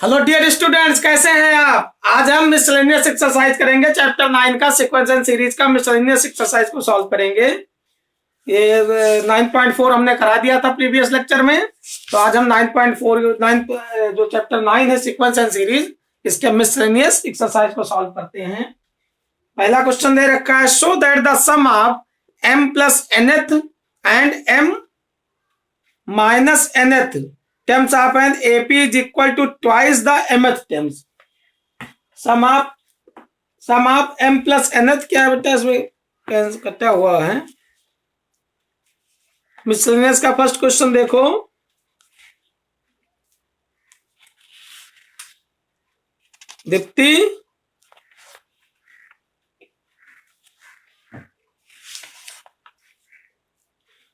Hello dear students, कैसे हैं आप। आज हम मिसलेनियस एक्सरसाइज करेंगे। चैप्टर 9 का सीक्वेंस एंड सीरीज का मिसलेनियस एक्सरसाइज को सॉल्व करेंगे। ये 9.4 हमने करा दिया था प्रीवियस लेक्चर में। तो आज हम 9.4 जो चैप्टर 9 है सीक्वेंस एंड सीरीज, इसके मिसलेनियस एक्सरसाइज को सॉल्व करते हैं। पहला क्वेश्चन दे रखा है, show that the sum of m plus nth and m minus nth terms of an AP is equal to twice the mth terms. sum of m plus nth क्या है बेटा, इसमें कटा हुआ है। मिसलेनियस का फर्स्ट क्वेश्चन देखो, Deepti.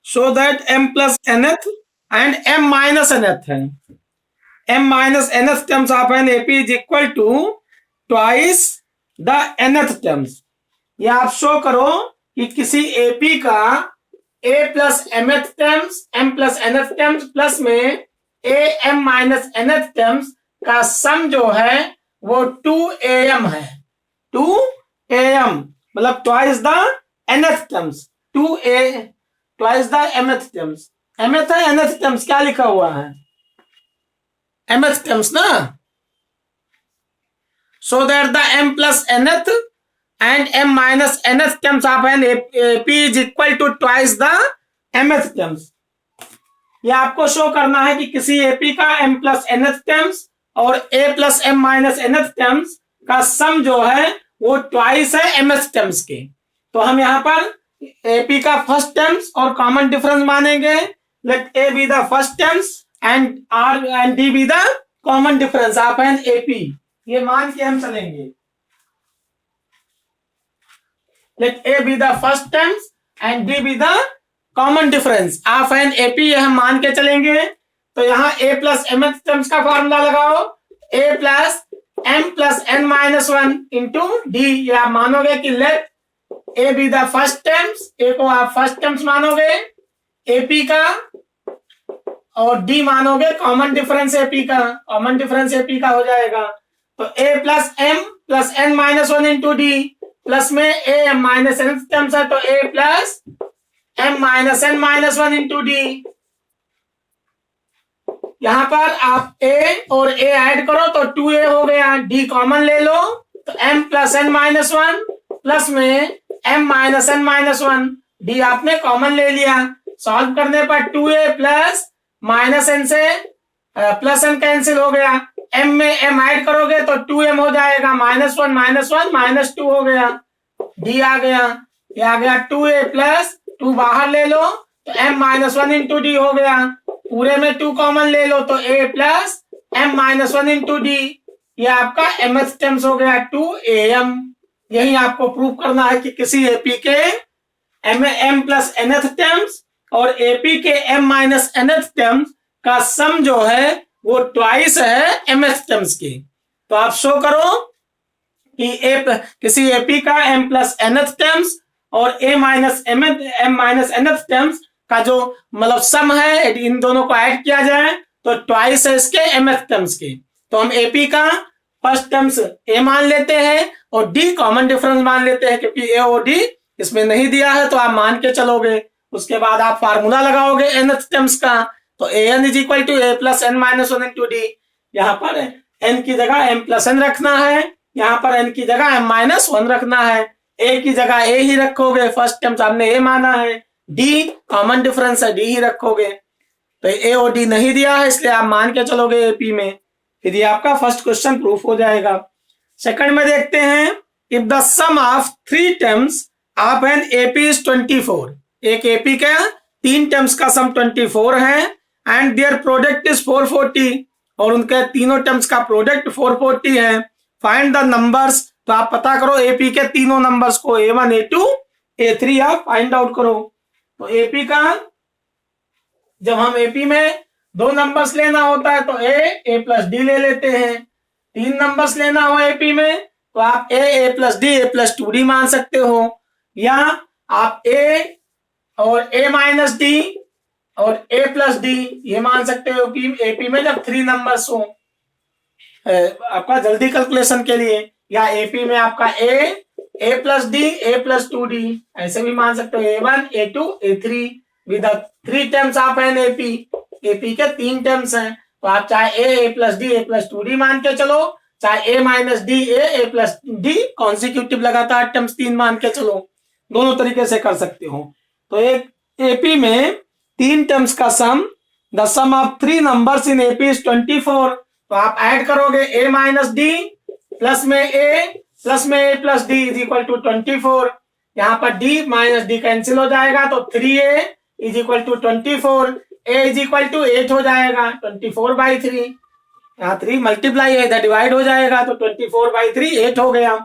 Show that m plus nth and m minus nth है। m minus nth terms of an AP is equal to twice the nth terms। ये आप शो करो कि किसी AP का a plus mth terms, m plus nth terms plus में a m minus nth terms का सम जो है वो 2am है। 2am मतलब twice the nth terms, 2a twice the mth terms। mth है nth terms, क्या लिखा हुआ है mth terms ना। so that the m plus nth and m minus nth terms of an AP is equal to twice the mth terms। ये आपको show करना है कि किसी AP का m plus nth terms और a plus m minus nth terms का सम जो है वो ट्वाइस है mth terms के। तो हम यहाँ पर AP का फर्स्ट टर्म्स और कॉमन डिफरेंस मानेंगे। Let A be the first terms and R and D be the common difference of an AP। ये मान के हम चलेंगे। Let A be the first terms and D be the common difference of an AP, ये हम मान के चलेंगे। तो यहाँ A plus mth terms का फॉर्मूला लगाओ, A plus m plus n minus 1 into D। ये आप मानोगे कि let A be the first terms, A को आप फर्स्ट टर्म्स मानोगे AP का, और D मानोगे कॉमन डिफरेंस AP का। कॉमन डिफरेंस AP का हो जाएगा तो A plus m plus n minus 1 into D plus में a m minus n terms है तो A plus m minus n minus 1 into D। यहां पर आप A और A ऐड करो तो 2A हो गया, D कॉमन ले लो तो m plus n minus 1 plus में m minus n minus 1, D आपने कॉमन ले लिया। सॉल्व करने पर 2A प्लस माइनस n से प्लस n कैंसिल हो गया, m में m ऐड करोगे तो 2m हो जाएगा, माइनस 1 माइनस 2 हो गया, D आ गया। ये आ गया 2A प्लस 2 बाहर ले लो तो m माइनस 1 इंटू डी हो गया, पूरे में 2 कॉमन ले लो तो A plus m minus 1 into D. ये आपका mth टर्म्स हो गया 2am। यही आपको प्रूव करना है कि किसी AP के m प्लस nth टर्म्स और AP के m माइनस nth टर्म्स का सम जो है वो ट्वाइस है mth टर्म्स की। तो आप शो करो कि किसी AP का m प्लस nth टर्म्स और m माइनस nth टर्म्स का जो मतलब सम है, इन दोनों को ऐड किया जाए तो ट्वाइस है इसके mth टर्म्स की। तो हम AP का फर्स्ट टर्म्स A मान लेते हैं और D कॉमन डिफरेंस मान लेते हैं, क्योंकि A और D इसमें नहीं दिया है तो आप मान के चलोगे। उसके बाद आप फार्मूला लगाओगे nth टर्म्स का, तो an is equal to a plus n minus 1 into d. यहाँ पर n की जगह m प्लस n रखना है, यहाँ पर n की जगह m माइनस 1 रखना है। a की जगह a ही रखोगे, फर्स्ट टर्म्स हमने a माना है, d कॉमन डिफरेंस है d ही रखोगे। तो a और d नहीं दिया है इसलिए आप मान के चलोगे AP में, फिर ये आपका फर्स्ट क्वेश्चन प्रूफ हो जाएगा। सेकंड में देखते हैं, if the sum of 3 terms of an AP is 24। एक AP का 3 टर्म्स का सम 24 है एंड देयर प्रोडक्ट इज 440, और उनके तीनों टर्म्स का प्रोडक्ट 440 है। फाइंड द नंबर्स, तो आप पता करो AP के तीनों नंबर्स को A1 A2 A3 आप फाइंड आउट करो। तो AP का जब हम AP में 2 नंबर्स लेना होता है तो A प्लस D ले लेते हैं। 3 नंबर्स लेना हो AP में तो आप A plus D A plus 2D मान सकते हो, या आप A और A माइनस D और A प्लस D ये मान सकते हो कि AP में जब 3 नंबर्स हो। आपका जल्दी कैलकुलेशन के लिए, या एपी में आपका A plus D A plus 2d, ऐसे भी मान सकते हो A1 A2 A3 with 3 terms of an AP. AP के 3 टर्म्स हैं, तो आप चाहे A plus D A plus 2d मान के चलो, चाहे A minus D A plus D consecutive लगातार टर्म्स 3 मान के चलो, दोनों तरीके से कर सकते हो। तो एक एपी में 3 टर्म्स का sum, the sum of 3 numbers in AP is 24। तो आप ऐड करोगे a माइनस डी प्लस में a plus D is equal to 24। यहाँ पर d माइनस डी कैंसिल हो जाएगा, तो 3a is equal to 24, a is equal to 8 हो जाएगा 24/3। यहाँ 3 मल्टीप्लाई है, इधर डिवाइड हो जाएगा, तो 24/3 8 हो गया।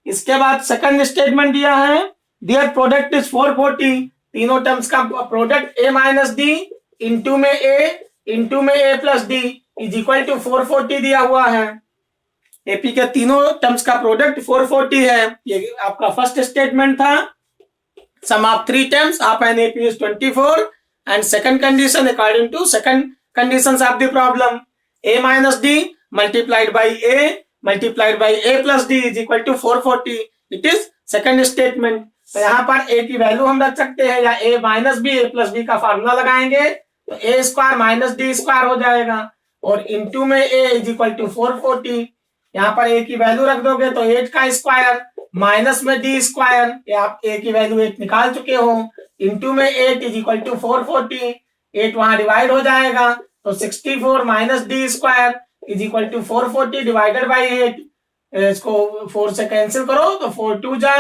इसके बाद सेकंड स्टेटमेंट दिया है, दियर प्रोडक्ट इज 440। तीनों टर्म्स का product a minus d into में a plus D is equal to 440 दिया हुआ है। एपी के तीनों टर्म्स का प्रोडक्ट 440 है, ये आपका फर्स्ट स्टेटमेंट था। Sum of 3 terms of an AP is 24 and second condition according to second conditions of the problem, a minus D multiplied by a plus D is equal to 440। It is second statement. तो यहाँ पर a की value हम रख सकते हैं, या a minus b a plus b का फार्मूला लगाएंगे तो a square minus d square हो जाएगा, और इंटू में a इज इक्वल टू 440। यहाँ पर a की वैल्यू रख दोगे तो 8 का स्क्वायर माइनस में डी स्क्वायर, आप a की वैल्यू 8 निकाल चुके हो, इंटू में 8 इज इक्वल टू 440। 8 वहां डिवाइड हो जाएगा, तो 64 minus d square is equal to 440 divided by 8। इसको 4 से कैंसिल करो तो 4 2 जा,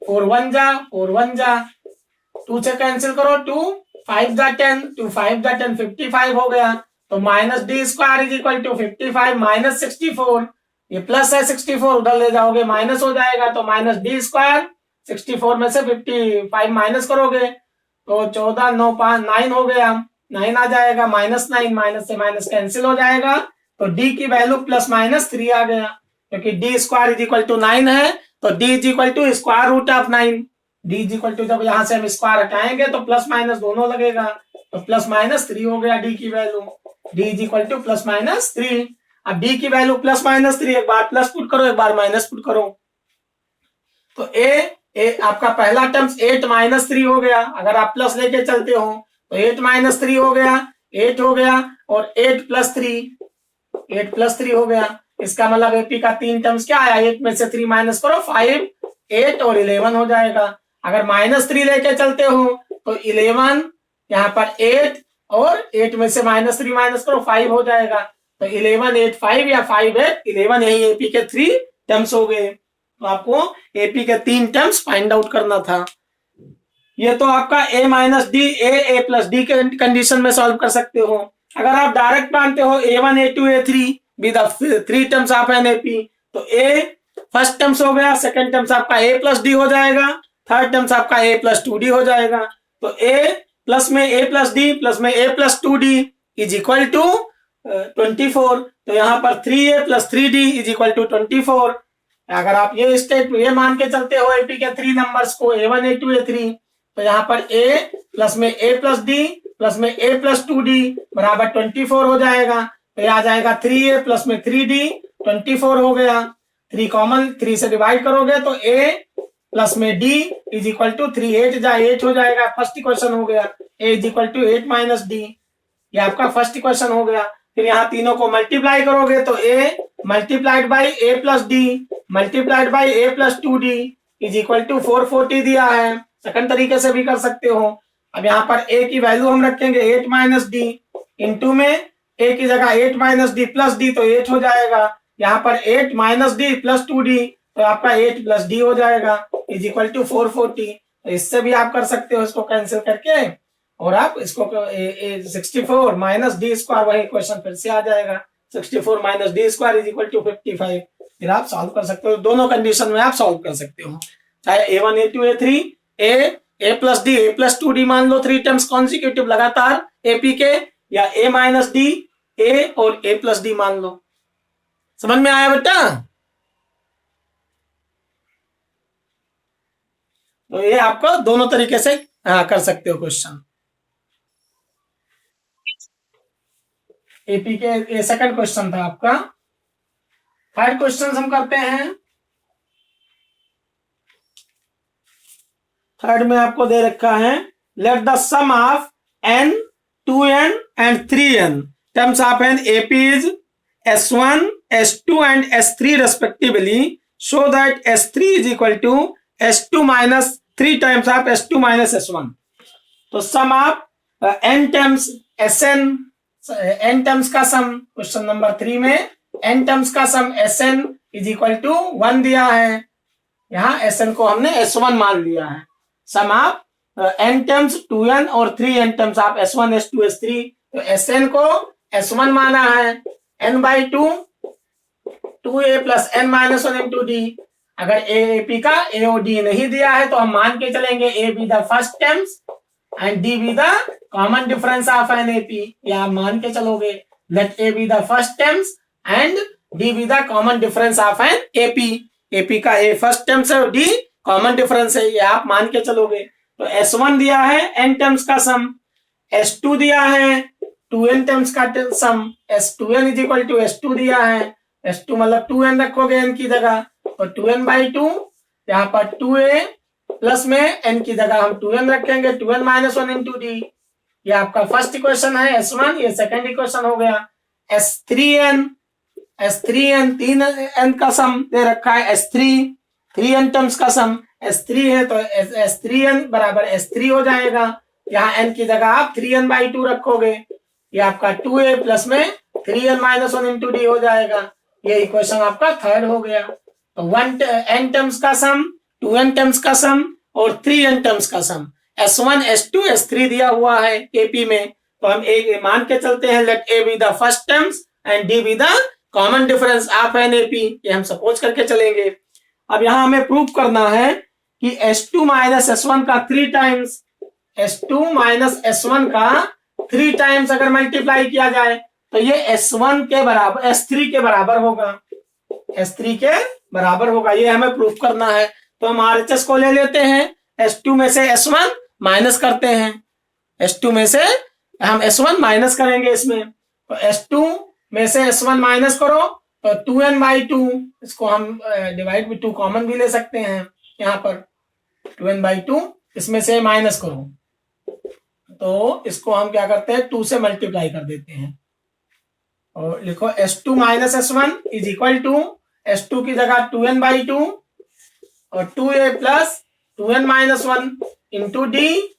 4 1 जा, 4 1 जा, 2 से कैंसिल करो 2 5 जा 10, 2 5 जा 10 55 हो गया। तो minus d square is equal to 55 minus 64, ये प्लस है 64 उधर ले जाओगे माइनस हो जाएगा, तो माइनस डी स्क्वायर 64 में से 55 माइनस करोगे तो 14 9 5 9 हो गया, 9 आ जाएगा, -9 माइनस से माइनस कैंसिल हो जाएगा, तो डी की वैल्यू प्लस माइनस 3 आ गया, क्योंकि d square is equal to 9 है, तो d is equal to square root of 9। D is equal to जब यहां से हम स्क्वायर हटाएंगे तो प्लस माइनस दोनों लगेगा, तो प्लस माइनस 3 हो गया डी की value. D is equal two plus minus 3। अब डी की वैल्यू प्लस माइनस 3, एक बार प्लस पुट करो एक बार माइनस पुट करो, तो ए आपका पहला टर्म्स 8 माइनस 3 हो गया। अगर आप प्लस लेके चलते हो तो 8 माइनस 3 हो गया, 8 हो गया, और 8 प्लस 3 हो गया। इसका मतलब एपी का 3 टर्म्स क्या आया, 8 में से 3 माइनस करो 5, 8 और 11 हो जाएगा। अगर -3 लेके चलते हो तो 11, यहाँ पर 8 और 8 में से -3 माइनस करो 5 हो जाएगा, तो 11 8 5 या 5 8 11, यही एपी के 3 टर्म्स हो गए। तो आपको एपी के 3 टर्म्स फाइंड आउट करना था। ये तो आपका a minus D a plus D के कंडीशन में सॉल्व कर सकते हो। अगर आप डायरेक्ट मानते हो a1 a2 a3 with 3 terms of an AP, तो a फर्स्ट टर्म्स हो गया, सेकंड टर्म्स आपका a प्लस डी हो जाएगा, थर्ड टर्म्स आपका a प्लस 2d हो जाएगा। तो a प्लस में a प्लस डी प्लस में a plus 2d is equal to 24। तो यहाँ पर 3a plus 3d is equal to 24। अगर आप ये मान के चलते हो एपी के 3 नंबर्स को a1 a2 a3, तो यहाँ पर a प्लस में a प्लस डी प्लस में a प्लस 2d बराबर 24 हो जाएगा। तो ये आ जाएगा 3a प्लस में 3d 24 हो गया। 3 कॉमन, 3 से डिवाइड करोगे तो a प्लस में d इज इक्वल टू 3 8 जा 8 हो जाएगा। फर्स्ट इक्वेशन हो गया a is equal to 8 minus d, ये आपका फर्स्ट इक्वेशन हो गया। फिर यहाँ तीनों को मल्टीप्लाई करोगे तो a multiplied by a plus d multiplied by a plus 2d is equal to 440 दिया है। सेकंड तरीके से भी कर सकते हो। अब यहाँ पर a की वैल्यू हम रखेंगे 8 माइनस डी, इंटू में a की जगह 8 माइनस डी प्लस डी तो 8 हो जाएगा। यहाँ पर 8 माइनस डी प्लस 2d तो आपका 8 प्लस डी हो जाएगा इज इक्वल टू 440। तो इससे भी आप कर सकते हो, इसको कैंसिल करके, और आप इसको 64 माइनस डी स्क्वायर, वही क्वेश्चन फिर से आ जाएगा 64 minus d square is equal to 55। फिर आप सॉल्व कर सकते हो, दोनों कंडीशन में आप सॉल्व कर सकते हो, चाहे a1 a2 a3 a plus D a plus 2d मान लो 3 टर्म्स कॉन्सिक्यूटिव लगातार एपी के, या a माइनस डी a और a प्लस डी मान लो। समझ में आया बेटा? तो ये आपको दोनों तरीके से कर सकते हो क्वेश्चन। एपी के ये सेकंड क्वेश्चन था आपका। थर्ड क्वेश्चन हम करते हैं। थर्ड में आपको दे रखा है, let the sum of n, 2n and 3n terms of an AP is S1, S2 and S3 respectively, so that S3 is equal to S2 minus 3 times of S2 minus S1। तो sum of n terms Sn, n terms का sum question number 3 में n terms का sum Sn is equal to 1 दिया है। यहाँ Sn को हमने S1 मान लिया है। सम ऑफ n टर्म्स 2n और 3n terms of S1, S2, S3, तो Sn को S1 माना है, n by 2 2a plus n minus 1 into d। अगर AAP का A और D नहीं दिया है तो हम मान के चलेंगे A be the first terms and D be the common difference of an AP। या आप मान के चलोगे let A be the first terms and D be the common difference of an AP। AP का A first terms है और D common difference है, ये आप मान के चलोगे। तो S1 दिया है n टर्म्स का सम, S2 दिया है 2n टर्म्स का सम, S2n is equal to S2 दिया है, S2 मतलब 2n रखोगे n की जगह, और 2n by 2 यहाँ पर 2a प्लस में n की जगह हम 2n रखेंगे, 2n माइनस 1 इंटू डी। ये आपका फर्स्ट इक्वेशन है S1। ये सेकंड इक्वेशन हो गया S3n, S3n 3n का सम दे रखा है, S3 3n टर्म्स का सम S3 है तो S3n बराबर S3 हो जाएगा। यहाँ n की जगह आप 3n by 2 रखोगे, ये आपका 2a प्लस में 3n माइनस 1 इंटू डी हो जाएगा। ये इक्वेशन आपका थर्ड हो गया। तो n टर्म्स का सम, 2n टर्म्स का सम और 3n टर्म्स का सम, S1, S2, S3 दिया हुआ है AP में, तो हम एक मान के चलते हैं let A be the first terms and D be the common difference of an AP। ये हम सपोज करके चलेंगे। अब यहाँ हमें प्रूफ करना है कि S2 माइनस S1 का 3 टाइम्स, S2 माइनस S1 का 3 टाइम्स अगर मल्टीप्लाई किया जाए तो ये S1 के बराबर S3 के बराबर होगा, S3 के बराबर होगा। ये हमें प्रूफ करना है। तो हम RHS को ले लेते हैं, S2 में से S1 माइनस करते हैं, S2 में से हम S1 माइनस करेंगे इसमें, तो S2 में से S1 माइनस करो तो 2n by 2, इसको हम डिवाइड बाई 2 कॉमन भी ले सकते हैं, यहाँ पर 2n by 2 इसमें से माइनस करो तो इसको हम क्या करते हैं 2 से मल्टीप्लाई कर देते हैं और लिखो S2 minus S1 is equal to S2 की जगह 2n by 2 और 2a plus 2n minus 1 into D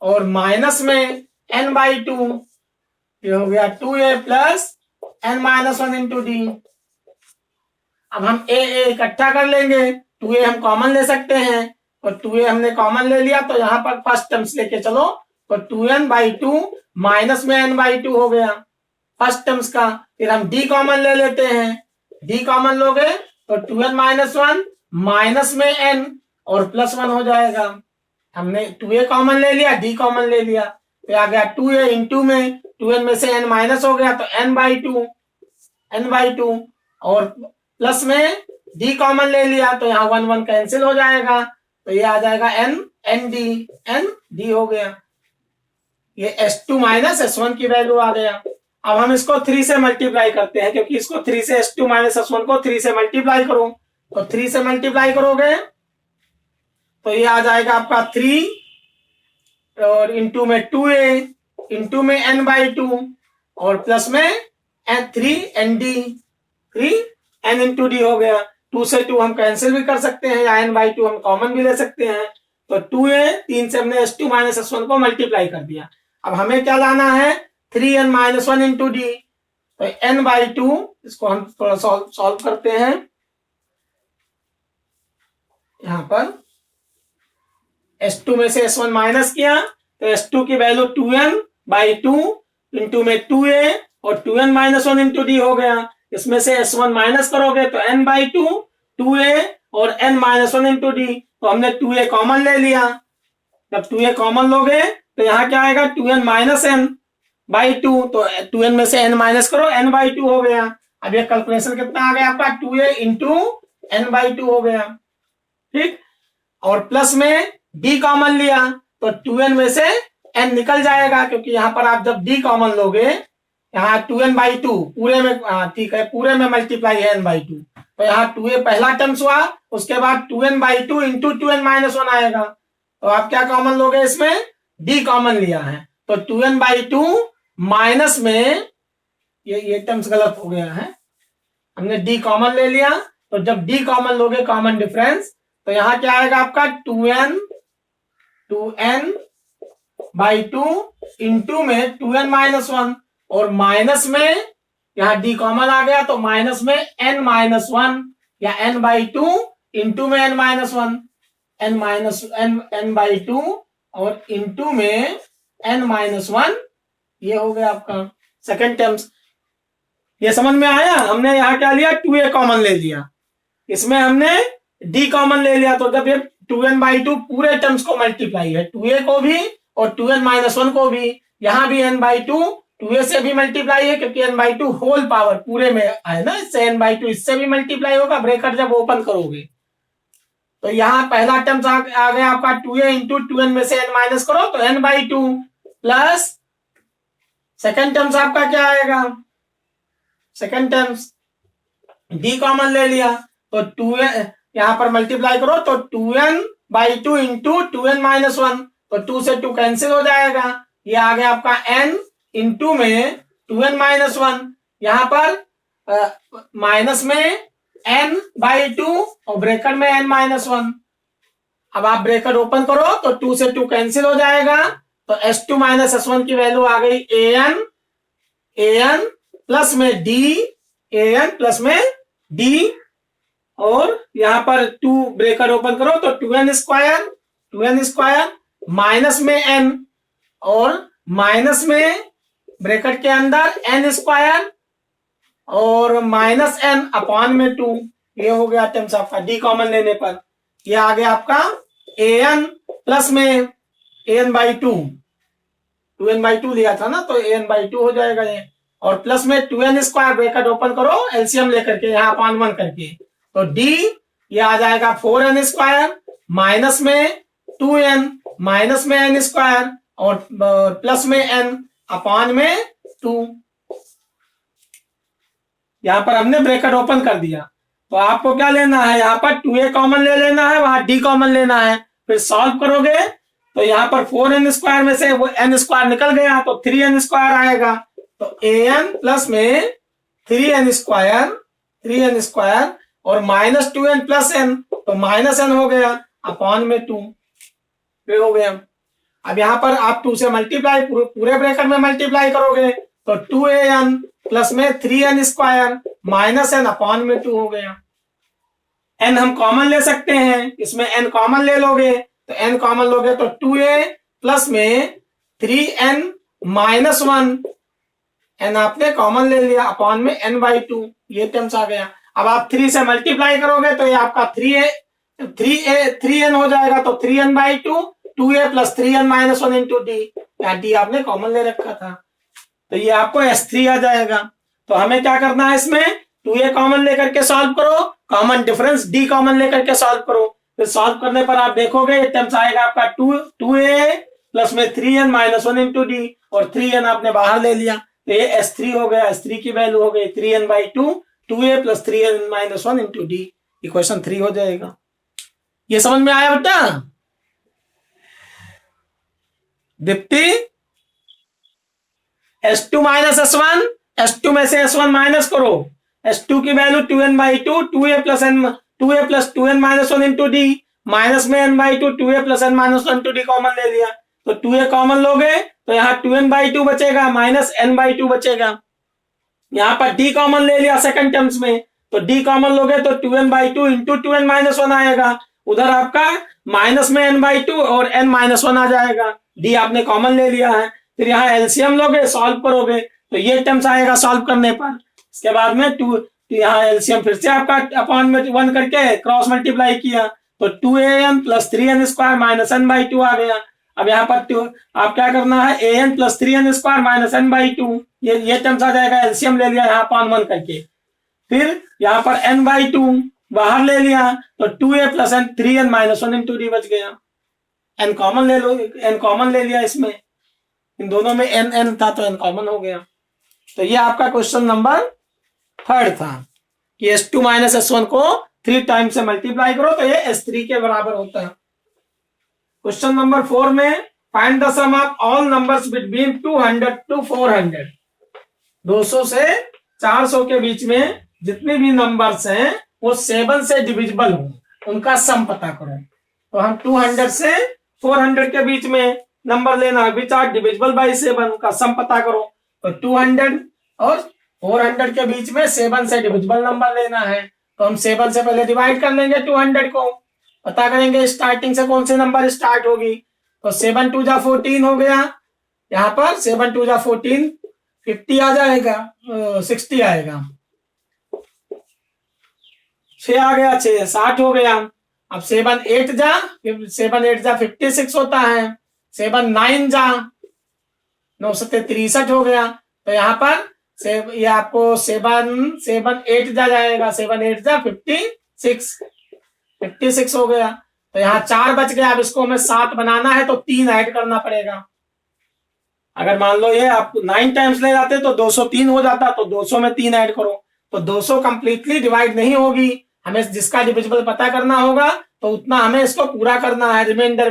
और माइनस में n by 2, ये हो गया 2a plus n minus 1 into D. अब हम a इकट्ठा कर लेंगे, 2a हम कॉमन ले सकते हैं और 2a हमने कॉमन ले लिया तो यहाँ पर फर्स्ट टर्म्स लेके चलो तो 2n by 2 माइनस में n by 2 हो गया फर्स्ट टर्म्स का। फिर हम d कॉमन ले लेते हैं, d कॉमन लोगे तो 2n माइनस 1 माइनस में n और प्लस 1 हो जाएगा। हमने 2a कॉमन ले लिया, d कॉमन ले लिया, फिर आ गया 2a इंटू में 2n में से n माइनस हो गया तो n by 2 और प्लस में d कॉमन ले लिया तो यहाँ 1 1 कैंसिल हो जाएगा तो ये आ जाएगा n d हो गया। ये S2 माइनस S1 की वैल्यू आ गया। अब हम इसको 3 से मल्टीप्लाई करते हैं क्योंकि इसको 3 से S2 माइनस S1 को 3 से मल्टीप्लाई करो तो 3 से मल्टीप्लाई करोगे तो ये आ जाएगा आपका 3 और इंटू में 2a इंटू में n by 2 और प्लस में 3nd 3n इंटू डी हो गया। 2 से 2 हम कैंसिल भी कर सकते हैं या n by 2 हम कॉमन भी ले सकते हैं। तो 2a 3 से हमने S2 माइनस S1 को मल्टीप्लाई कर दिया। अब हमें क्या लाना है 3n माइनस 1 इंटू डी, तो n by 2 इसको हम थोड़ा सॉल्व करते हैं। यहां पर S2 में से S1 माइनस किया तो S2 की वैल्यू 2n by 2 इंटू में 2a और 2n माइनस 1 इंटू डी हो गया। इसमें से S1 माइनस करोगे तो n by 2 2a और n माइनस 1 इंटू डी, तो हमने 2a कॉमन ले लिया। जब 2a कॉमन लोगे तो यहाँ क्या आएगा 2n माइनस n by 2, तो 2n में से n माइनस करो n by 2 हो गया। अब ये कैलकुलेशन कितना आ गया आपका 2a इंटू n by 2 हो गया, ठीक। और प्लस में d कॉमन लिया तो 2n में से n निकल जाएगा क्योंकि यहाँ पर आप जब d कॉमन लोगे यहाँ 2n/2 पूरे में, ठीक है, पूरे में मल्टीप्लाई है n/2, तो यहाँ 2a पहला टर्म्स हुआ, उसके बाद 2n/2 इंटू 2n-1 आएगा। तो आप क्या कॉमन लोगे इसमें, d कॉमन लिया है, तो 2n/2 माइनस में ये टर्म्स गलत हो गया है, हमने d कॉमन ले लिया, तो जब d कॉमन लोगे कॉमन डिफरेंस, तो यहाँ क्या आएगा आपका 2n/2 इंटू में 2n-1 और माइनस में यहाँ d कॉमन आ गया, तो माइनस में n-1 या n/2 इंटू में n-1, n/2 और इंटू में n-1, ये हो गया आपका सेकेंड टर्म्स। ये समझ में आया, हमने यहाँ क्या लिया, 2a कॉमन ले लिया, इसमें हमने d कॉमन ले लिया, तो जब ये 2n/2 पूरे टर्म्स को मल्टीप्लाई है, 2a को भी और 2n-1 को भी, यहाँ भी n/2 2a से भी मल्टीप्लाई है, क्योंकि n/2 होल पावर पूरे में आए ना, इससे n/2 इससे भी मल्टीप्लाई होगा, ब्रैकेट जब ओपन करोगे। तो यहाँ पहला टर्म्स आ गया आपका 2a इंटू 2n में से n माइनस करो तो n/2 प्लस सेकेंड टर्म्स आपका क्या आएगा, सेकेंड टर्म्स d कॉमन ले लिया, तो 2n यहाँ पर मल्टीप्लाई करो तो 2n/2 इंटू 2n-1, तो 2 से 2 कैंसिल हो जाएगा, ये आ गया आपका n इंटू में 2n-1, यहाँ पर माइनस में n/2 और ब्रैकेट में n-1। अब आप ब्रैकेट ओपन करो तो 2 से 2 कैंसिल हो जाएगा, तो s2 माइनस s1 की वैल्यू आ गई an प्लस में d, an प्लस में d, और यहाँ पर 2 ब्रैकेट ओपन करो तो 2n स्क्वायर माइनस में n और माइनस में ब्रैकेट के अंदर n स्क्वायर और माइनस n अपॉन में 2, ये हो गया टर्म्स आपका d कॉमन लेने पर, ये आ गया आपका an प्लस में an/2, 2n/2 लिया था ना, तो an/2 हो जाएगा ये, और प्लस में 2n स्क्वायर ब्रैकेट ओपन करो एलसीएम लेकर के यहाँ अपॉन 1 करके, तो d ये आ जाएगा 4n स्क्वायर माइनस में 2n माइनस में n स्क्वायर और प्लस में n अपॉन में 2। यहाँ पर हमने ब्रैकेट ओपन कर दिया, तो आपको क्या लेना है, यहाँ पर 2a कॉमन ले लेना है, वहां d कॉमन लेना है, फिर सॉल्व करोगे तो यहाँ पर 4n स्क्वायर में से वो n स्क्वायर निकल गया तो 3n स्क्वायर आएगा, तो an प्लस में 3n स्क्वायर और माइनस 2n प्लस n, तो माइनस n हो गया अपॉन में 2, ये हो गया। अब यहाँ पर आप 2 से मल्टीप्लाई पूरे ब्रैकेट में मल्टीप्लाई करोगे तो 2an प्लस में 3n square minus n upon में 2 हो गया। n हम कॉमन ले सकते हैं, इसमें n कॉमन ले लोगे तो n कॉमन लोगे तो 2a प्लस में 3n माइनस 1, n आपने कॉमन ले लिया अपॉन में n/2, ये टर्म्स आ गया। अब आप 3 से मल्टीप्लाई करोगे तो ये आपका 3n हो जाएगा, तो 3n/2 2a plus 3n-1 into d, यहाँ d आपने कॉमन ले रखा था, तो ये आपको s3 आ जाएगा। तो हमें क्या करना है, इसमें 2a कॉमन लेकर के सॉल्व करो, कॉमन डिफरेंस d कॉमन लेकर के सॉल्व करो, फिर सॉल्व करने पर आप देखोगे ये टर्म्स आएगा आपका 2a प्लस में 3n-1 इंटू d, और 3n आपने बाहर ले लिया तो ये s3 हो गया, s3 की वैल्यू हो गई 3n/2 2a plus 3n-1 into d, equation 3 हो जाएगा। ये समझ में आया बेटा Deepti? s2 minus s1, s2 में से s1 माइनस करो, s2 की value 2n/2 2a plus 2n-1 into d, minus में n/2 2a plus n-1 into d common ले लिया, तो 2a कॉमन लोगे तो यहाँ 2n/2 बचेगा माइनस n/2 बचेगा, यहाँ पर d कॉमन ले लिया सेकंड टर्म्स में, तो d कॉमन लोगे तो 2n/2 इंटू 2n-1 आएगा, उधर आपका माइनस में n/2 और n-1 आ जाएगा, d आपने कॉमन ले लिया है, फिर यहाँ एलसीएम लोगे सॉल्व करोगे तो ये टर्म्स आएगा सॉल्व करने पर, इसके बाद में 2 यहाँ एलसीएम फिर से आपका अपॉन में 1 करके क्रॉस मल्टीप्लाई किया तो 2an plus 3n square minus n/2 आ गया। अब यहाँ पर आप क्या करना है, an plus 3n square minus n/2, ये टर्म्स आ जाएगा, एलसीएम ले लिया यहाँ अपॉन 1 करके, फिर यहाँ पर n/2 बाहर ले लिया तो 2a plus 3n-1 into d बच गया, n कॉमन ले लो, n कॉमन ले लिया, इसमें इन दोनों में n था तो n कॉमन हो गया। तो ये आपका क्वेश्चन नंबर 3 था कि S2 माइनस S1 को 3 टाइम्स से मल्टीप्लाई करो तो ये S3 के बराबर होता है। क्वेश्चन नंबर 4 में find the sum of all numbers between 200 to 400। 200 से 400 के बीच में जितने भी नंबर्स हैं वो 7 से डिविजिबल हो, उनका सम पता करो। तो हम 200 से 400 के बीच में नंबर लेना है, विच आर डिविजिबल बाय 7, का सम पता करो। तो 200 और 400 के बीच में 7 से डिविजिबल नंबर लेना है, तो हम 7 से पहले डिवाइड कर लेंगे 200 को, पता करेंगे स्टार्टिंग से कौन से नंबर स्टार्ट होगी। तो 7 2 जा 14 हो गया, यहाँ पर 7 2 जा 14 50 आ जाएगा, 60 आएगा। 6 आ गया, 6 60 हो गया। अब 7 8 जा 56 होता है। 7 9 जा 9 7 63 हो गया। तो यहाँ पर ये आपको 7 8 जा जाएगा, 7 8 जा 56 हो गया। तो यहाँ 4 बच गया। अब इसको हमें 7 बनाना है तो 3 ऐड करना पड़ेगा। अगर मान लो ये आप 9 टाइम्स ले जाते तो 203 हो जाता, तो 200 में 3 ऐड करो। तो 200 कंप्लीटली डिवाइड नहीं होगी, हमें जिसका डिविजिबल पता करना होगा तो उतना हमें इसको पूरा करना है। रिमाइंडर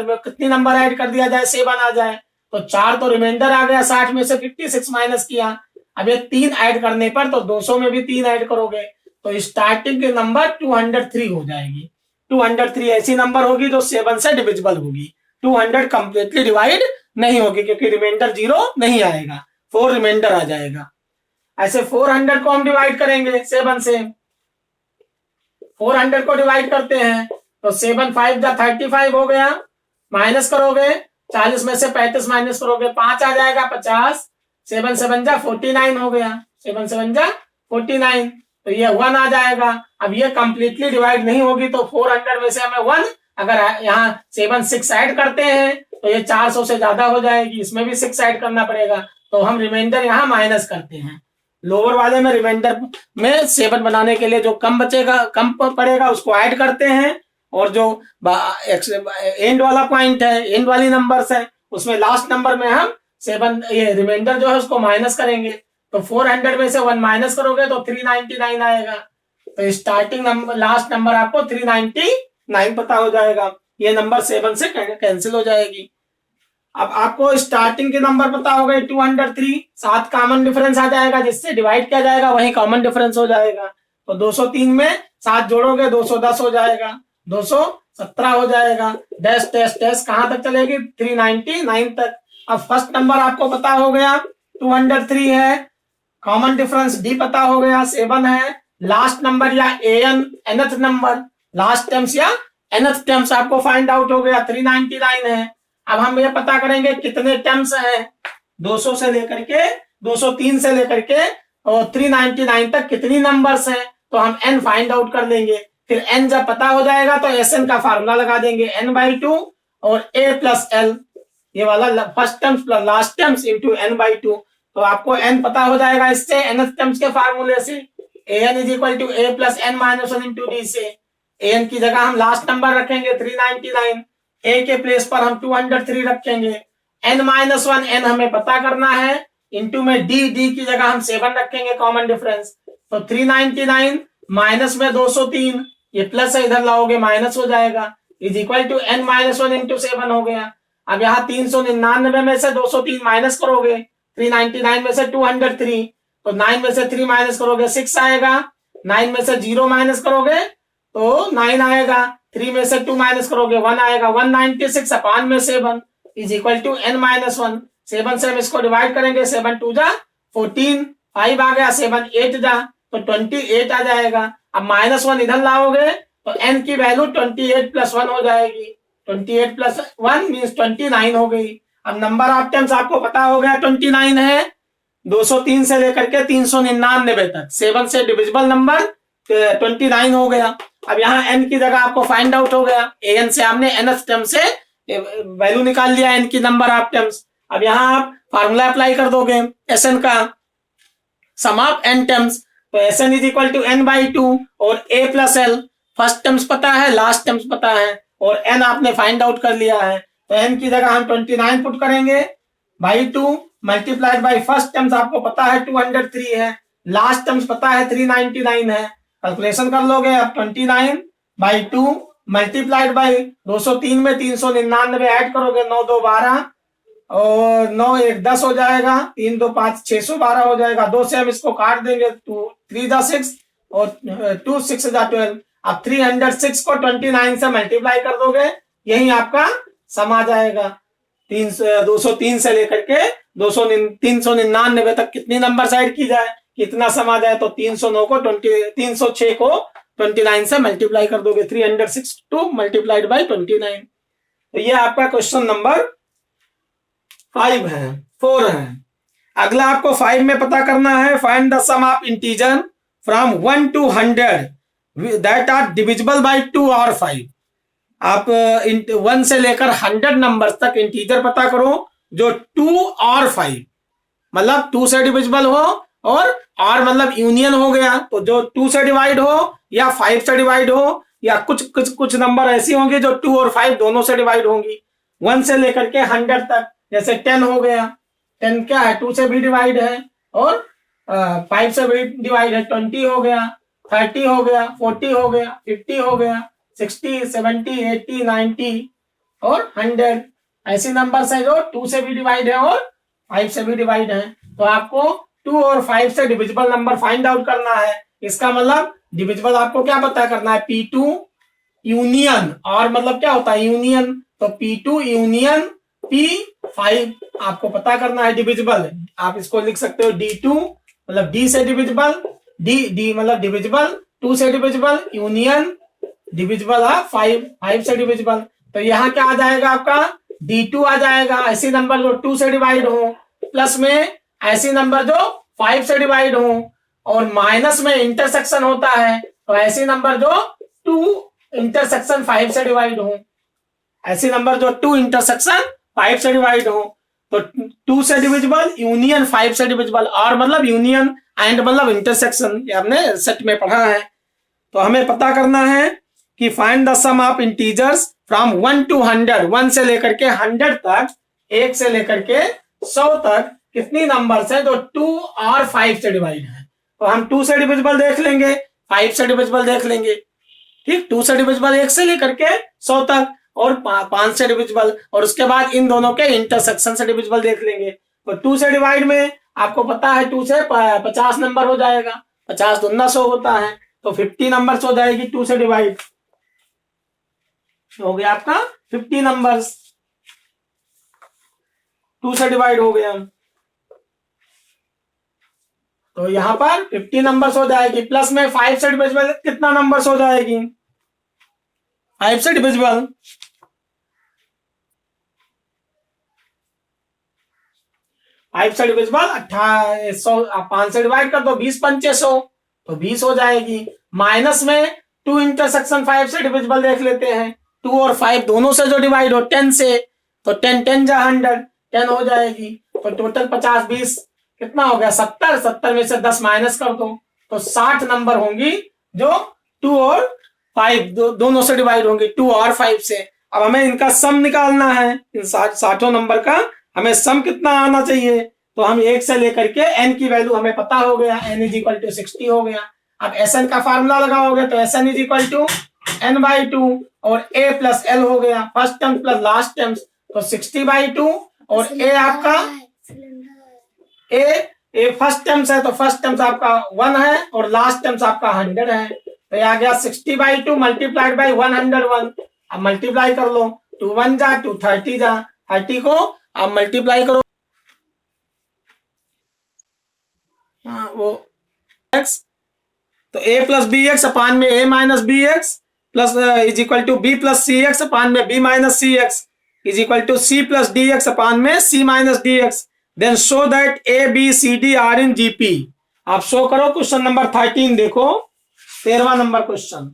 में कितनी नंबर ऐड कर दिया जाए, 7 आ जाए। तो 4 तो रिमाइंडर आ गया, 60 में से 56 माइनस किया। अब ये 3 ऐड करने पर तो 200 में भी 3 ऐड करोगे तो स्टार्टिंग के नंबर 203 हो जाएगी। 203 ऐसी नंबर होगी जो 7 से डिविजिबल होगी। 200 कंप्लीटली डिवाइड नहीं होगी क्योंकि रिमाइंडर 0 नहीं आएगा, 4 रिमाइंडर आ जाएगा। ऐसे 400 को हम डिवाइड करेंगे 7 से। 400 को डिवाइड करते हैं तो 7 5 जा 35 हो गया, माइनस करोगे 40 में से 35 माइनस करोगे 5 आ जाएगा 50। 7 7 जा 49 हो गया, 7 7 जा 49। तो ये 1 आ जाएगा। अब ये कंप्लीटली डिवाइड नहीं होगी तो 400 में से हमें 1, अगर यहाँ 7 6 ऐड करते हैं तो ये 400 से ज्यादा हो जाएगी, इसमें भी 6 ऐड करना पड़ेगा। तो हम रिमाइंडर यहाँ माइनस करते हैं। लोअर वाले में रिमाइंडर में 7 बनाने के लिए जो कम बचेगा, कम पड़ेगा, उसको ऐड करते हैं। और जो एंड वाला पॉइंट है, एंड वाली नंबर्स है, उसमें लास्ट नंबर में हम 7 ये रिमाइंडर जो है उसको माइनस करेंगे। तो 400 में से 1 माइनस करोगे तो 399 आएगा। तो स्टार्टिंग नंबर लास्ट नंबर आपको 399 पता हो जाएगा। ये नंबर 7 से कैंसिल हो जाएगी। अब आपको स्टार्टिंग के नंबर पता हो गए 203, 7 कॉमन डिफरेंस आ जाएगा, जिससे डिवाइड किया जाएगा वही कॉमन डिफरेंस हो जाएगा। तो 203 में 7 जोड़ोगे 210 हो जाएगा, 217 हो जाएगा। डैश डैश डैश कहां तक चलेगी, 399 तक। अब फर्स्ट नंबर आपको पता हो गया 203 है, कॉमन डिफरेंस डी पता हो गया 7 है। लास्ट नंबर या nth नंबर, लास्ट टर्म्स या nth टर्म्स आपको फाइंड आउट हो गया 399 है। अब हम ये पता करेंगे कितने टर्म्स हैं, 200 से लेकर के 203 से लेकर के और 399 तक कितनी नंबर्स हैं। तो हम n फाइंड आउट कर लेंगे। फिर n जब पता हो जाएगा तो Sn का फार्मूला लगा देंगे, n/2 और a प्लस l, ये वाला first terms plus last terms into n/2। तो आपको n पता हो जाएगा इससे, nth टर्म्स के फार्मूले से, an is equal to a plus n minus 1 into d से। an की जगह हम लास्ट नंबर रखेंगे 399, a के प्लेस पर हम 203 रखेंगे, n-1 n हमें पता करना है, इंटू में d की जगह हम 7 रखेंगे कॉमन डिफरेंस। तो 399 माइनस में 203, ये प्लस है इधर लाओगे माइनस हो जाएगा, is equal to n-1 into 7 हो गया। अब यहाँ 399 में से 203 माइनस करोगे, 399 में से 203, तो 9 में से 3 माइनस करोगे 6 आएगा, 9 में से 0 माइनस करोगे तो 9 आएगा, 3 में से 2 माइनस करोगे 1 आएगा, 196 अपान में 7 इज इक्वल टू n-1। 7 से हम इसको डिवाइड करेंगे, 7 2 जा 14, 5 आ गया, 7 8 जा तो 28 आ जाएगा। अब -1 इधर लाओगे तो n की वैल्यू 28 प्लस 1 हो जाएगी, 28 प्लस 1 मीन्स 29 हो गई। अब नंबर ऑफ टाइम्स आपको पता हो गया 29 है, 203 से लेकर के 399 तक 7 से डिविजिबल नंबर 29 हो गया। अब यहाँ n की जगह आपको फाइंड आउट हो गया, an से हमने nth टर्म से वैल्यू निकाल लिया n की नंबर ऑफ टर्म्स। अब यहाँ आप फार्मूला अप्लाई कर दोगे Sn का, सम ऑफ n टर्म्स, तो Sn is equal to n/2 और a plus l, first terms पता है, लास्ट टर्म्स पता है और n आपने फाइंड आउट कर लिया है। तो n की जगह हम 29 पुट करेंगे, by 2 multiplied by first terms आपको पता है 203 है, लास्ट टर्म्स पता है 399 है, कैलकुलेशन कर लोगे आप 29/2 मल्टीप्लाइड बाई 203 में 399 ऐड करोगे 9 2 12 और 9 1 10 हो जाएगा, 3 2 5 612 हो जाएगा, 2 से हम इसको काट देंगे, 2 3 जा 6 और 2 6 जा 12। अब 306 को 29 से मल्टीप्लाई कर दोगे, यही आपका सम आ जाएगा। 203 से लेकर के 399 तक कितनी नंबर साइड की जाए, कितना सम आ जाए, तो 309 को 306 को 29 से मल्टीप्लाई कर दोगे, 362 मल्टीप्लाइड बाई 29। तो ये आपका क्वेश्चन नंबर 5 है, 4 है। अगला आपको 5 में पता करना है, find the sum of integer from 1 to 100 that are divisible by 2 और 5। आप 1 से लेकर 100 नंबर तक इंटीजर पता करो जो 2 और 5 मतलब 2 से डिविजिबल हो और मतलब यूनियन हो गया, तो जो 2 से डिवाइड हो या 5 से डिवाइड हो, या कुछ नंबर ऐसी होंगी जो 2 और 5 दोनों से डिवाइड होंगी। 1 से लेकर के 100 तक, जैसे 10 हो गया, 10 क्या है 2 से भी डिवाइड है और 5 से भी डिवाइड है, 20 हो गया, 30 हो गया, 40 हो गया, 50 हो गया, 60 70 80 90 और 100 ऐसे नंबर है जो 2 से भी डिवाइड है और 5 से भी डिवाइड है। तो आपको 2 और 5 से डिविजिबल नंबर फाइंड आउट करना है। इसका मतलब डिविजिबल आपको क्या पता करना है, P2 यूनियन, और मतलब क्या होता है यूनियन, तो P2 यूनियन P5 आपको पता करना है डिविजिबल। आप इसको लिख सकते हो D2 मतलब D से डिविजिबल, D मतलब डिविजिबल, 2 से डिविजिबल, यूनियन डिविजिबल है 5 से डिविजिबल। तो यहाँ क्या आ जाएगा आपका D2 आ जाएगा, ऐसी नंबर जो 2 से डिवाइड हो, प्लस में ऐसी नंबर जो 5 से डिवाइड हो, और माइनस में इंटरसेक्शन होता है तो ऐसी नंबर जो 2 इंटरसेक्शन 5 से डिवाइड हो, ऐसी नंबर जो 2 इंटरसेक्शन 5 से डिवाइड हो। तो 2 से डिविजिबल यूनियन 5 से डिविजिबल, और मतलब यूनियन एंड मतलब इंटरसेक्शन, ये हमने सेट में पढ़ा है। तो हमें पता करना है कि find the sum of integers from 1 to 100, 1 से लेकर के 100 तक, 1 से लेकर के 100 तक कितनी नंबर्स है जो 2 और 5 से डिवाइड है। तो हम 2 से डिविजिबल देख लेंगे, 5 से डिविजिबल देख लेंगे, ठीक। 2 से डिविजिबल 1 से लेकर के 100 तक और 5 से डिविजिबल, और उसके बाद इन दोनों के इंटरसेक्शन से डिविजिबल देख लेंगे। तो 2 से डिवाइड में आपको पता है 2 से 50 नंबर हो जाएगा, 50 दूना 100 होता है, तो 50 नंबर्स हो जाएगी 2 से डिवाइड, हो गया आपका 50 नंबर्स 2 से डिवाइड हो गया। तो यहां पर 50 नंबर्स हो जाएगी, प्लस में 5 से डिविजिबल कितना नंबर्स हो जाएगी, 5 से डिविजिबल 5 से डिविजिबल 100, 5 से डिवाइड कर दो, 20 पंचे 100, तो 20 हो जाएगी। माइनस में 2 इंटरसेक्शन 5 से डिविजिबल देख लेते हैं, 2 और 5 दोनों से जो डिवाइड हो 10 से, तो 10 10 जा 100, 10 हो जाएगी। तो टोटल 50 20 कितना हो गया 70, 70 में से 10 माइनस कर दो तो 60 नंबर होंगी जो 2 और 5 दोनों से डिवाइड होंगी, 2 और 5 से। अब हमें इनका सम निकालना है, इन 60 नंबर का हमें सम कितना आना चाहिए, तो हम 1 से लेकर के n की वैल्यू हमें पता हो गया, n = 60 हो गया। अब Sn का फार्मूला लगाओगे तो Sn = n/2 और a प्लस l हो गया, first term plus last term, तो 60/2 और a आपका a फर्स्ट टर्म्स है, तो फर्स्ट टर्म्स आपका 1 है और लास्ट टर्म्स आपका 100 है, तो ये आ गया 60/2 मल्टीप्लाइड बाई 101। अब मल्टीप्लाई कर लो, 2 1 जा 2 30 जा, 30 को आप मल्टीप्लाई करो, वो x, तो a plus B X upon में a minus B X plus is equal to b plus C X upon में b minus C X is equal to c plus D X upon में c minus D X. Then show that a b c d are in gp। आप show करो question number 13, देखो 13वां number question.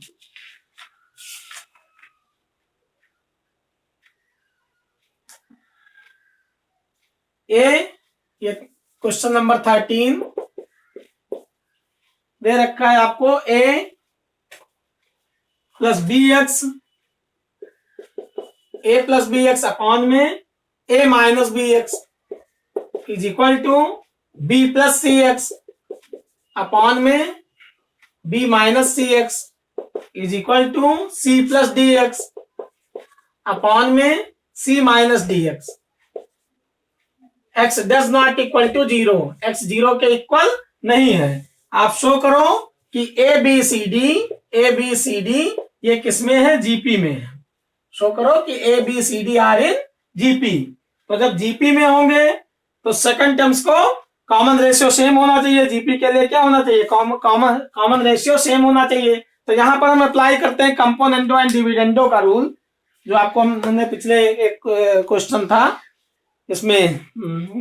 ये question number 13 दे रखा है आपको, a plus B X upon में a minus B X is equal to B plus C X upon में B minus C X is equal to C plus D X upon में C minus D X. X does not equal to zero, X zero के equal नहीं है। आप show करो कि a b c D ये किसमें है, जीपी में है। शो करो कि a b c d are in GP. तो जब जीपी में होंगे तो सेकंड टर्म्स को कॉमन रेशियो सेम होना चाहिए। जीपी के लिए क्या होना चाहिए, कॉमन रेशियो सेम होना चाहिए। तो यहां पर हम अप्लाई करते हैं कंपोनेंडो एंड डिविडेंडो का रूल, जो आपको हमने पिछले एक क्वेश्चन था इसमें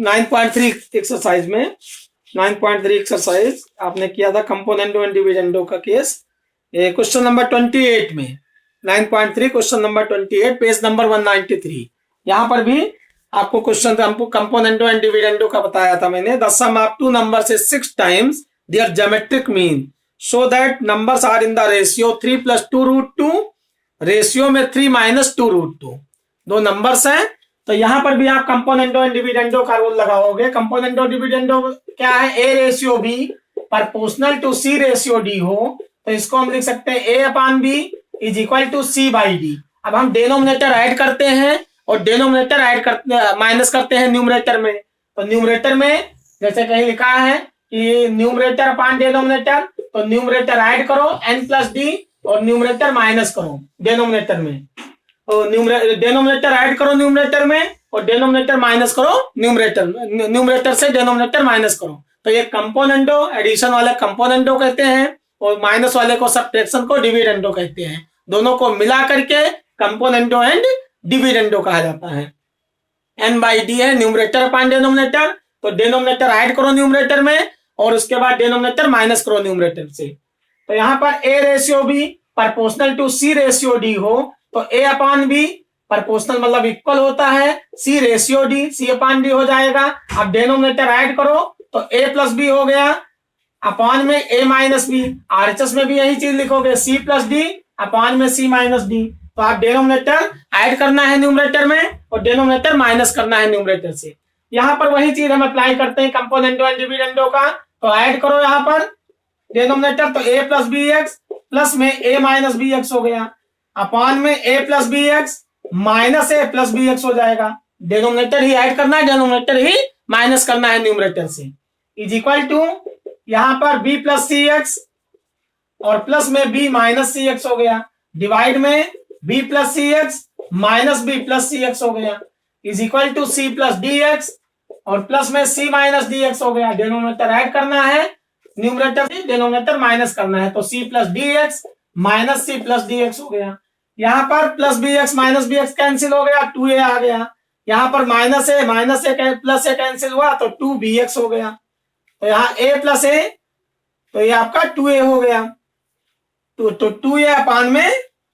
9.3 एक्सरसाइज में 9.3 एक्सरसाइज आपने किया था कंपोनेंडो एंड डिविडेंडो का केस। क्वेश्चन नंबर 28 में 9.3 क्वेश्चन नंबर 28 पेज नंबर 193। यहाँ पर भी आपको क्वेश्चन कंपोनेंडो एंड डिविडेंडो का बताया था मैंने। The sum of two numbers is 6 times their geometric mean so that numbers are in the ratio 3 + 2√2, ratio में 3 - 2√2। दो नंबर्स हैं, तो यहां पर भी आप कंपोनेंडो एंड डिविडेंडो का रूल लगाओगे। कंपोनेंडो डिविडेंडो क्या है, A ratio B proportional to C ratio D हो तो इसको हम लिख सकते हैं A upon B is equal to C by D. अब हम डेनोमिनेटर ऐड करते हैं और डेनोमिनेटर ऐड करते माइनस करते हैं न्यूमरेटर में। तो न्यूमरेटर में जैसे कहीं लिखा है कि न्यूमरेटर अपॉन डेनोमिनेटर, तो न्यूमरेटर ऐड करो n + d और न्यूमरेटर माइनस करो डेनोमिनेटर में। तो डेनोमिनेटर ऐड करो न्यूमरेटर में और डेनोमिनेटर माइनस करो न्यूमरेटर से डेनोमिनेटर माइनस करो। तो ये कंपोनेंडो एडिशन वाले कंपोनेंडो कहते हैं और माइनस वाले को सब्ट्रैक्शन को डिविडेंडो कहते हैं। दोनों को मिला करके कंपोनेंडो एंड डिविडेंडो कहा जाता है। n/d है न्यूमरेटर अपॉन डेनोमिनेटर, तो डेनोमिनेटर ऐड करो न्यूमरेटर में और उसके बाद डेनोमिनेटर माइनस करो न्यूमरेटर से। तो यहाँ पर a ratio B proportional to C ratio D हो तो a अपॉन बी प्रोपोर्शनल मतलब इक्वल होता है c ratio d, c upon d हो जाएगा। अब डेनोमिनेटर ऐड करो तो a + b हो गया अपॉन में a - b। आरएचएस में भी यही चीज लिखोगे c + d अपॉन में c - d। तो आप डेनोमिनेटर ऐड करना है न्यूमरेटर में और डेनोमिनेटर माइनस करना है न्यूमरेटर से। यहाँ पर वही चीज हम अप्लाई करते हैं कंपोनेंडो एंड डिविडेंडो का। तो ऐड करो यहाँ पर डेनोमिनेटर, तो a + bx प्लस में a - bx हो गया अपॉन में a + bx minus a + bx हो जाएगा। डेनोमिनेटर ही ऐड करना है, डेनोमिनेटर ही माइनस करना है न्यूमरेटर से। इज इक्वल टू यहाँ पर b + cx और प्लस में b - cx हो गया डिवाइड में b + cx minus b + cx हो गया is equal to c + dx और प्लस में c - dx हो गया। डेनोमिनेटर ऐड करना है, न्यूमरेटर से डेनोमिनेटर माइनस करना है, तो c + dx minus c + dx हो गया। यहाँ पर plus bx minus bx cancel हो गया, 2a आ गया। यहाँ पर minus a plus a cancel हुआ तो 2bx हो गया। तो यहाँ a + a तो ये आपका 2a हो गया। तो 2a अपॉन में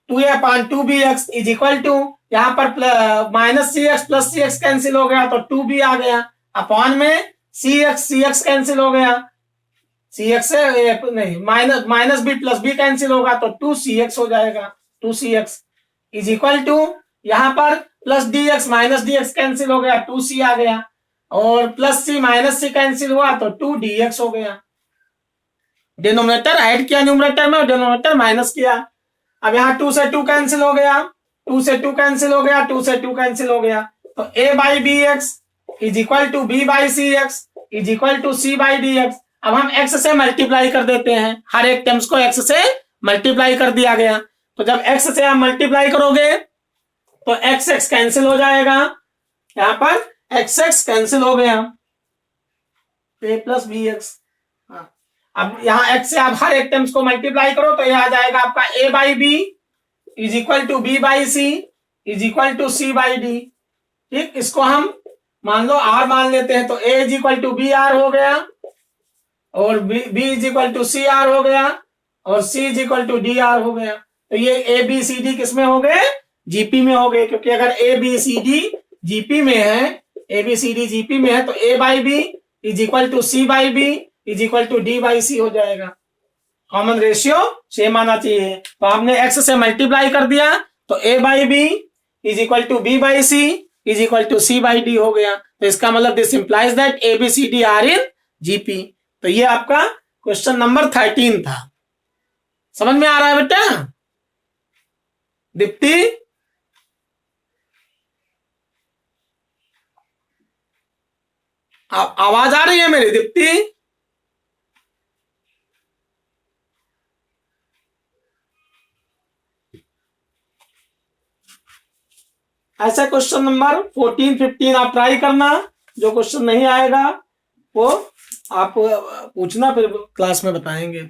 2a upon 2bx is equal to यहाँ पर -cx प्लस cx कैंसिल हो गया तो 2b आ गया अपॉन में cx कैंसिल हो गया, cx से नहीं minus b plus b cancel होगा तो 2cx हो जाएगा। 2cx इज इक्वल टू यहाँ पर plus dx minus dx cancel हो गया, 2c आ गया और plus c minus c cancel हुआ तो 2dx हो गया। डिनोमिनेटर ऐड किया न्यूमरेटर में और डिनोमिनेटर माइनस किया। अब यहाँ 2 से 2 कैंसिल हो गया, 2 से 2 कैंसिल हो गया, 2 से 2 कैंसिल हो गया तो a/bx is equal to b/cx is equal to c/dx। अब हम x से मल्टीप्लाई कर देते हैं, हर एक टर्म्स को x से मल्टीप्लाई कर दिया गया। तो जब x से आप मल्टीप्लाई करोगे तो x कैंसिल हो जाएगा, यहाँ पर x कैंसिल हो गया a + bx। अब यहाँ x से आप हर एक टर्म्स को मल्टीप्लाई करो तो यह आ जाएगा आपका a/b is equal to b/c is equal to c/d। ठीक, इसको हम मान लो r मान लेते हैं तो a is equal to br हो गया और b is equal to cr हो गया और c is equal to dr हो गया। तो ये a b c d किस में हो गए, जीपी में हो गए, क्योंकि अगर a b c d GP में है, a b c d GP में है तो a/b is equal to c/b is equal to d/c हो जाएगा। कॉमन रेशियो सेम आना चाहिए। तो हमने x से मल्टीप्लाई कर दिया तो a/b is equal to b/c is equal to C by d हो गया। तो इसका मतलब this implies that a b c d are in GP. तो ये आपका क्वेश्चन नंबर 13 था। समझ में आ रहा है बेटा? दीप्ति, आवाज आ रही है मेरी दीप्ति? ऐसा क्वेश्चन नंबर 14 15 आप ट्राई करना। जो क्वेश्चन नहीं आएगा वो आप पूछना, फिर क्लास में बताएंगे।